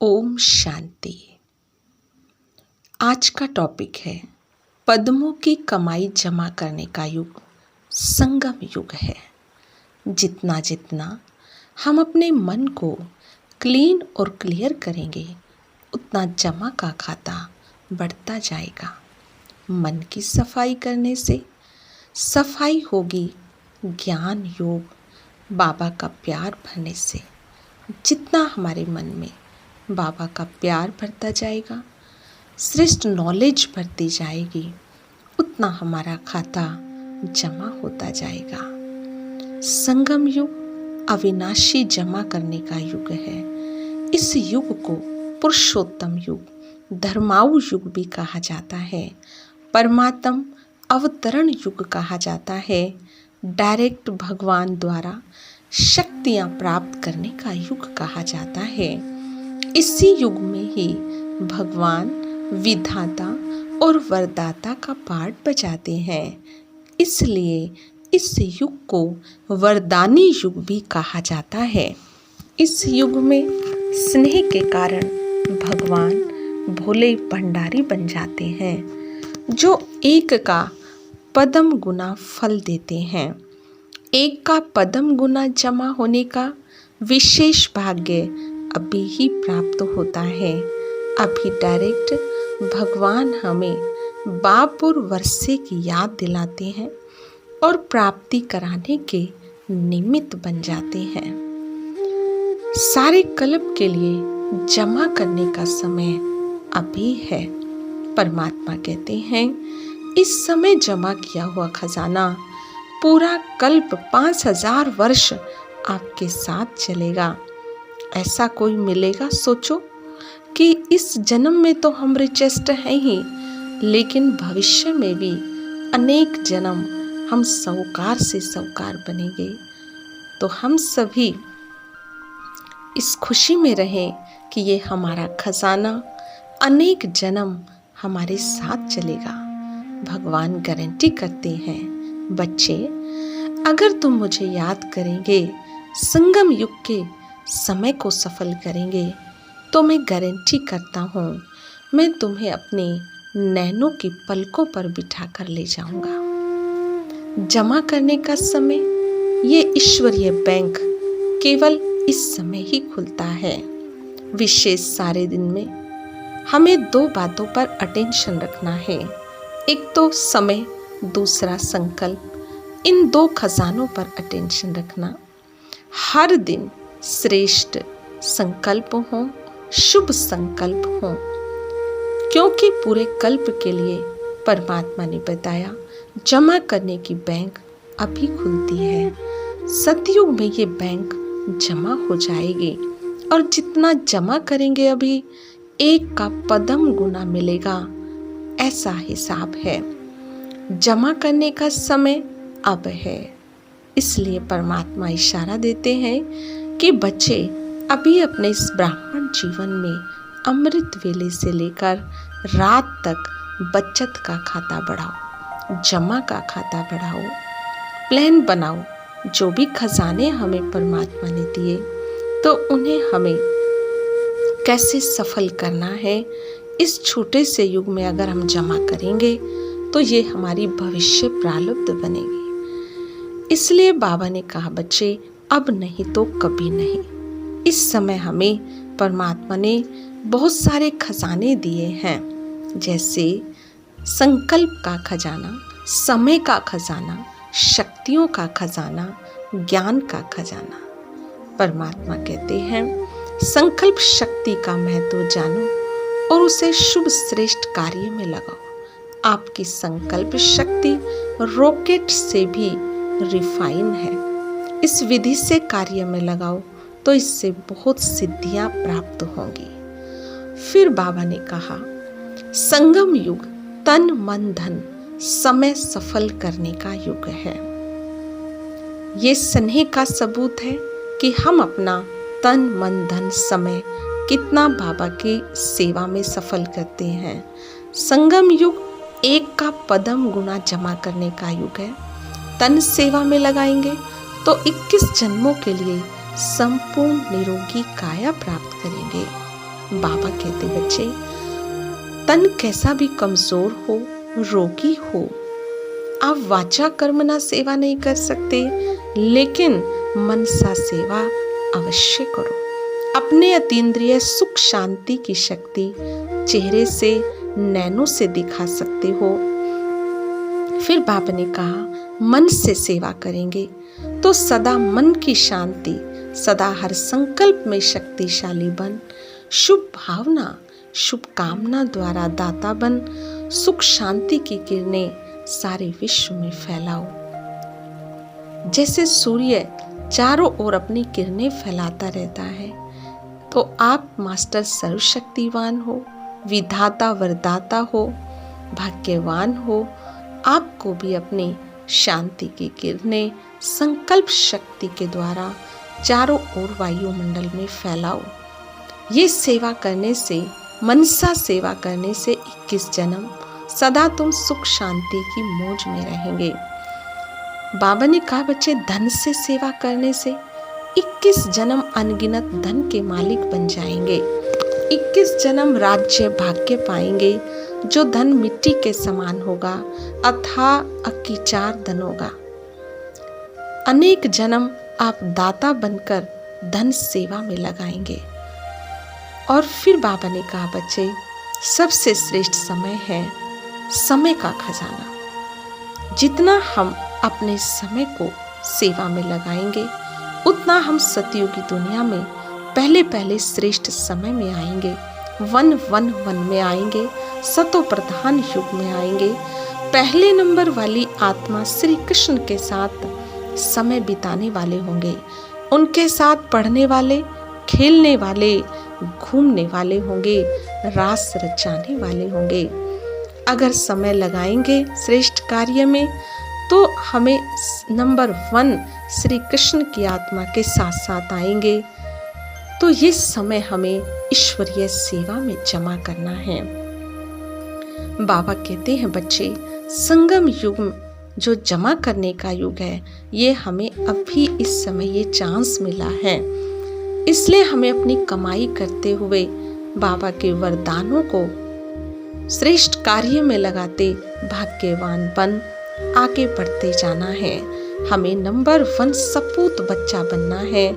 ओम शांति। आज का टॉपिक है पद्मों की कमाई जमा करने का युग संगम युग है। जितना जितना हम अपने मन को क्लीन और क्लियर करेंगे उतना जमा का खाता बढ़ता जाएगा। मन की सफाई करने से सफाई होगी, ज्ञान योग बाबा का प्यार भरने से जितना हमारे मन में बाबा का प्यार भरता जाएगा, श्रेष्ठ नॉलेज बढ़ती जाएगी, उतना हमारा खाता जमा होता जाएगा। संगम युग अविनाशी जमा करने का युग है। इस युग को पुरुषोत्तम युग, धर्माऊ युग भी कहा जाता है, परमात्म अवतरण युग कहा जाता है, डायरेक्ट भगवान द्वारा शक्तियाँ प्राप्त करने का युग कहा जाता है। इसी युग में ही भगवान विधाता और वरदाता का पार्ट बजाते हैं, इसलिए इस युग को वरदानी युग भी कहा जाता है। इस युग में स्नेह के कारण भगवान भोले भंडारी बन जाते हैं, जो एक का पदम गुना फल देते हैं। एक का पदम गुना जमा होने का विशेष भाग्य अभी ही प्राप्त होता है। अभी डायरेक्ट भगवान हमें बाप और वर्षे की याद दिलाते हैं और प्राप्ति कराने के निमित्त बन जाते हैं। सारे कल्प के लिए जमा करने का समय अभी है। परमात्मा कहते हैं, इस समय जमा किया हुआ खजाना पूरा कल्प 5000 वर्ष आपके साथ चलेगा। ऐसा कोई मिलेगा? सोचो कि इस जन्म में तो हम रिचेस्ट हैं ही, लेकिन भविष्य में भी अनेक जन्म हम साहूकार से साहूकार बनेंगे। तो हम सभी इस खुशी में रहें कि ये हमारा खजाना अनेक जन्म हमारे साथ चलेगा। भगवान गारंटी करते हैं, बच्चे अगर तुम मुझे याद करेंगे, संगम युग के समय को सफल करेंगे, तो मैं गारंटी करता हूँ मैं तुम्हें अपने नैनों की पलकों पर बिठा कर ले जाऊंगा। जमा करने का समय ये ईश्वरीय बैंक केवल इस समय ही खुलता है। विशेष सारे दिन में हमें 2 बातों पर अटेंशन रखना है, एक तो समय, दूसरा संकल्प। इन 2 खजानों पर अटेंशन रखना। हर दिन श्रेष्ठ संकल्प हो, शुभ संकल्प हो, क्योंकि पूरे कल्प के लिए परमात्मा ने बताया जमा करने की बैंक अभी खुलती है। सतयुग में ये बैंक जमा हो जाएगी और जितना जमा करेंगे अभी एक का पदम गुना मिलेगा, ऐसा हिसाब है। जमा करने का समय अब है, इसलिए परमात्मा इशारा देते हैं कि बच्चे अभी अपने इस ब्राह्मण जीवन में अमृत वेले से लेकर रात तक बचत का खाता बढ़ाओ, जमा का खाता बढ़ाओ, प्लान बनाओ। जो भी खजाने हमें परमात्मा ने दिए तो उन्हें हमें कैसे सफल करना है। इस छोटे से युग में अगर हम जमा करेंगे तो ये हमारी भविष्य प्रारब्ध बनेगी। इसलिए बाबा ने कहा, बच्चे अब नहीं तो कभी नहीं। इस समय हमें परमात्मा ने बहुत सारे खजाने दिए हैं, जैसे संकल्प का खजाना, समय का खजाना, शक्तियों का खजाना, ज्ञान का खजाना। परमात्मा कहते हैं, संकल्प शक्ति का महत्व जानो और उसे शुभ श्रेष्ठ कार्य में लगाओ। आपकी संकल्प शक्ति रॉकेट से भी रिफाइन है। इस विधि से कार्य में लगाओ तो इससे बहुत सिद्धियां प्राप्त होंगी। फिर बाबा ने कहा, संगम युग तन मन धन समय सफल करने का युग है। ये स्नेह का सबूत है कि हम अपना तन मन धन समय कितना बाबा की सेवा में सफल करते हैं। संगम युग एक का पदम गुना जमा करने का युग है। तन सेवा में लगाएंगे तो 21 जन्मों के लिए संपूर्ण निरोगी काया प्राप्त करेंगे। बाबा कहते बच्चे, तन कैसा भी कमजोर हो, रोगी हो, आप वाचा कर्मणा सेवा नहीं कर सकते, लेकिन मनसा सेवा अवश्य करो। अपने अतीन्द्रिय सुख शांति की शक्ति चेहरे से, नैनों से दिखा सकते हो। फिर बाबा ने कहा, मन से सेवा करेंगे तो सदा मन की शांति, सदा हर संकल्प में शक्तिशाली बन, शुभ भावना, शुभ कामना द्वारा दाता बन, सुख शांति की किरणें सारे विश्व में फैलाओ। जैसे सूर्य चारों ओर अपनी किरणें फैलाता रहता है, तो आप मास्टर सर्वशक्तिवान हो, विधाता वरदाता हो, भाग्यवान हो। आपको भी अपनी शांति की किरणें संकल्प शक्ति के द्वारा चारों ओर वायुमंडल में फैलाओ। ये सेवा करने से, मनसा सेवा करने से 21 जन्म सदा तुम सुख शांति की मौज में रहेंगे। बाबा ने कहा बच्चे, धन से सेवा करने से 21 जन्म अनगिनत धन के मालिक बन जाएंगे। 21 जन्म राज्य भाग्य पाएंगे, जो धन मिट्टी के समान होगा, अथाह अकिचार धन होगा। अनेक जन्म आप दाता बनकर धन सेवा में लगाएंगे। और फिर बाबा ने कहा बच्चे, सबसे श्रेष्ठ समय है समय का खजाना। जितना हम अपने समय को सेवा में लगाएंगे, उतना हम सतयुगी दुनिया में पहले पहले श्रेष्ठ समय में आएंगे, वन में आएंगे, सतो प्रधान युग में आएंगे। पहले नंबर वाली आत्मा श्री कृष्ण के साथ समय बिताने वाले होंगे, उनके साथ पढ़ने वाले, खेलने वाले, घूमने वाले होंगे, रास रचाने वाले होंगे। अगर समय लगाएंगे श्रेष्ठ कार्य में, तो हमें नंबर 1 श्री कृष्ण की आत्मा के साथ साथ आएंगे। तो ये समय हमें ईश्वरीय सेवा में जमा करना है। बाबा कहते हैं बच्चे, संगम युग जो जमा करने का युग है, ये हमें अभी इस समय ये चांस मिला है। इसलिए हमें अपनी कमाई करते हुए बाबा के वरदानों को श्रेष्ठ कार्य में लगाते भाग्यवान बन आगे बढ़ते जाना है। हमें नंबर 1 सपूत बच्चा बनना है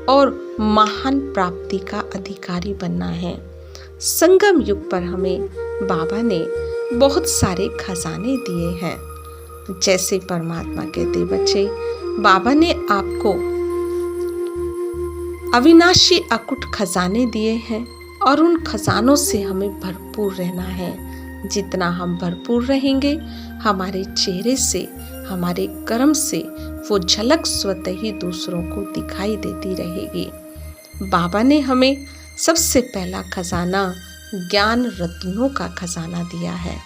और महान प्राप्ति का अधिकारी बनना है। संगम युग पर हमें बाबा ने बहुत सारे खजाने दिए हैं। जैसे परमात्मा कहते बच्चे, बाबा ने आपको अविनाशी अकुट खजाने दिए हैं और उन खजानों से हमें भरपूर रहना है। जितना हम भरपूर रहेंगे, हमारे चेहरे से, हमारे कर्म से वो झलक स्वतः ही दूसरों को दिखाई देती रहेगी। बाबा ने हमें सबसे पहला खजाना ज्ञान रत्नों का खजाना दिया है।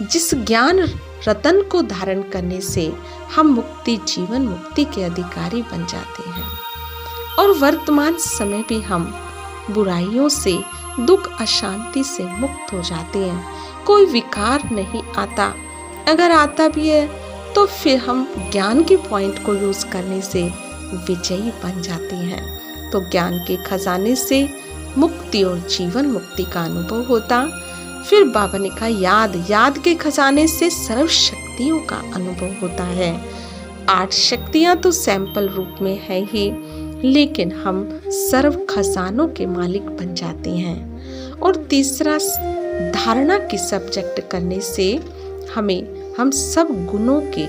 जिस ज्ञान रतन को धारण करने से हम मुक्ति, जीवन मुक्ति के अधिकारी बन जाते हैं और वर्तमान समय भी हम बुराइयों से, दुख अशांति से मुक्त हो जाते हैं। कोई विकार नहीं आता, अगर आता भी है तो फिर हम ज्ञान के पॉइंट को यूज करने से विजयी बन जाते हैं। तो ज्ञान के खजाने से मुक्ति और जीवन मुक्ति का अनुभव होता। फिर बाबा ने कहा याद के खजाने से सर्व शक्तियों का अनुभव होता है। 8 शक्तियां तो सैंपल रूप में है ही, लेकिन हम सर्व खजानों के मालिक बन जाते हैं। और तीसरा, धारणा की सब्जेक्ट करने से हम सब गुणों के,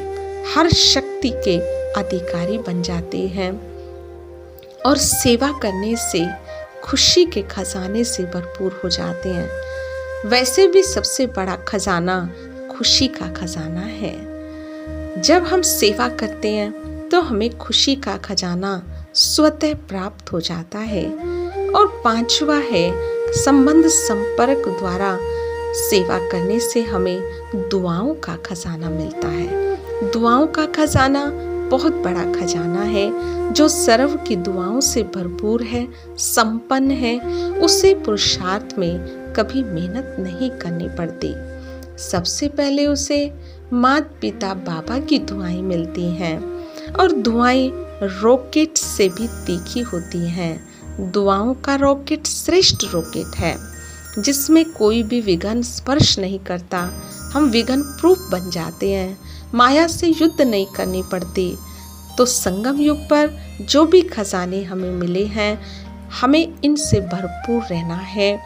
हर शक्ति के अधिकारी बन जाते हैं और सेवा करने से खुशी के खजाने से भरपूर हो जाते हैं। वैसे भी सबसे बड़ा खजाना खुशी का खजाना है। जब हम सेवा करते हैं तो हमें खुशी का खजाना स्वतः प्राप्त हो जाता है। और 5वां है, संबंध संपर्क द्वारा सेवा करने से हमें दुआओं का खजाना मिलता है। दुआओं का खजाना बहुत बड़ा खजाना है। जो सर्व की दुआओं से भरपूर है, संपन्न है, उसे पुरुषार्थ में कभी मेहनत नहीं करनी पड़ती। सबसे पहले उसे माता पिता बाबा की दुआएं मिलती हैं और दुआएं रॉकेट से भी तीखी होती हैं। दुआओं का रॉकेट श्रेष्ठ रॉकेट है, जिसमें कोई भी विघ्न स्पर्श नहीं करता। हम विघ्न प्रूफ बन जाते हैं, माया से युद्ध नहीं करनी पड़ती। तो संगम युग पर जो भी खजाने हमें मिले हैं, हमें इनसे भरपूर रहना है।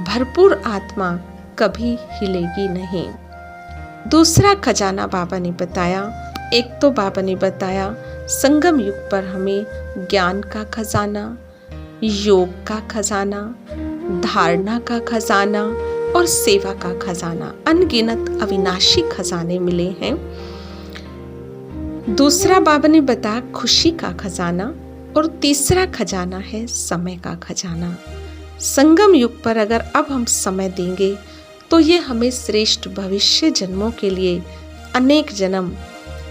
भरपूर आत्मा कभी हिलेगी नहीं। दूसरा खजाना बाबा ने बताया, एक तो बाबा ने बताया संगम युग पर हमें ज्ञान का खजाना, योग का खजाना, धारणा का खजाना और सेवा का खजाना, अनगिनत अविनाशी खजाने मिले हैं। दूसरा बाबा ने बताया खुशी का खजाना और तीसरा खजाना है समय का खजाना। संगम युग पर अगर अब हम समय देंगे तो ये हमें श्रेष्ठ भविष्य जन्मों के लिए अनेक जन्म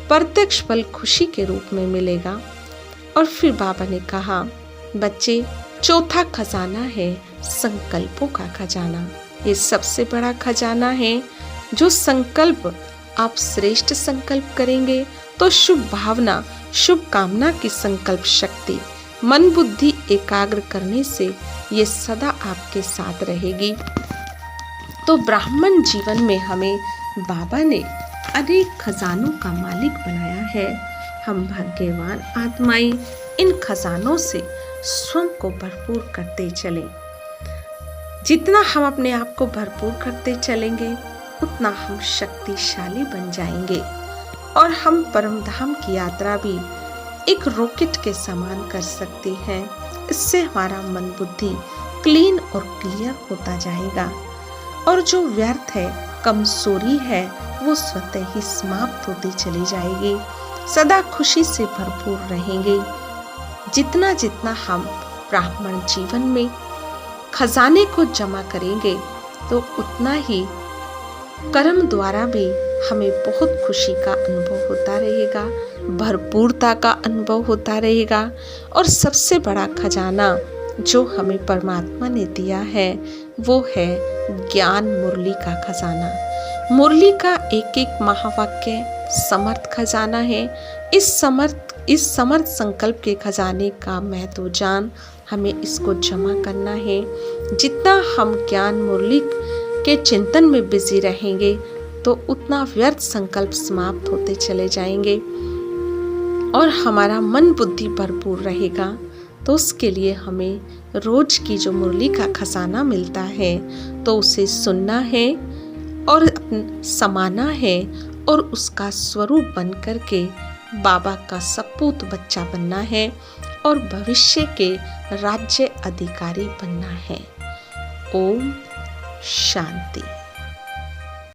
प्रत्यक्ष फल खुशी के रूप में मिलेगा। और फिर बाबा ने कहा, बच्चे चौथा खजाना है संकल्पों का खजाना। ये सबसे बड़ा खजाना है। जो संकल्प आप श्रेष्ठ संकल्प करेंगे तो शुभ भावना, शुभ कामना की संकल्प शक्ति मन बुद्धि एकाग्र करने से ये सदा आपके साथ रहेगी। तो ब्राह्मण जीवन में हमें बाबा ने अनेक खजानों का मालिक बनाया है। हम भाग्यवान आत्माएं इन खजानों से स्वयं को भरपूर करते चलें। जितना हम अपने आप को भरपूर करते चलेंगे, उतना हम शक्तिशाली बन जाएंगे और हम परम धाम की यात्रा भी एक रॉकेट के समान कर सकते हैं। इससे हमारा मन बुद्धि क्लीन और क्लियर होता जाएगा और जो व्यर्थ है, कमजोरी है, वो स्वतः ही समाप्त होती चली जाएगी। सदा खुशी से भरपूर रहेंगे। जितना जितना हम ब्राह्मण जीवन में खजाने को जमा करेंगे तो उतना ही कर्म द्वारा भी हमें बहुत खुशी का अनुभव होता रहेगा, भरपूरता का अनुभव होता रहेगा। और सबसे बड़ा खजाना जो हमें परमात्मा ने दिया है वो है ज्ञान मुरली का खजाना। मुरली का एक एक महावाक्य समर्थ खजाना है। इस समर्थ संकल्प के खजाने का महत्व जान हमें इसको जमा करना है। जितना हम ज्ञान मुरली के चिंतन में बिजी रहेंगे तो उतना व्यर्थ संकल्प समाप्त होते चले जाएंगे और हमारा मन बुद्धि भरपूर रहेगा। तो उसके लिए हमें रोज की जो मुरली का खजाना मिलता है तो उसे सुनना है और समाना है और उसका स्वरूप बन करके बाबा का सपूत बच्चा बनना है और भविष्य के राज्य अधिकारी बनना है। ओम शांति।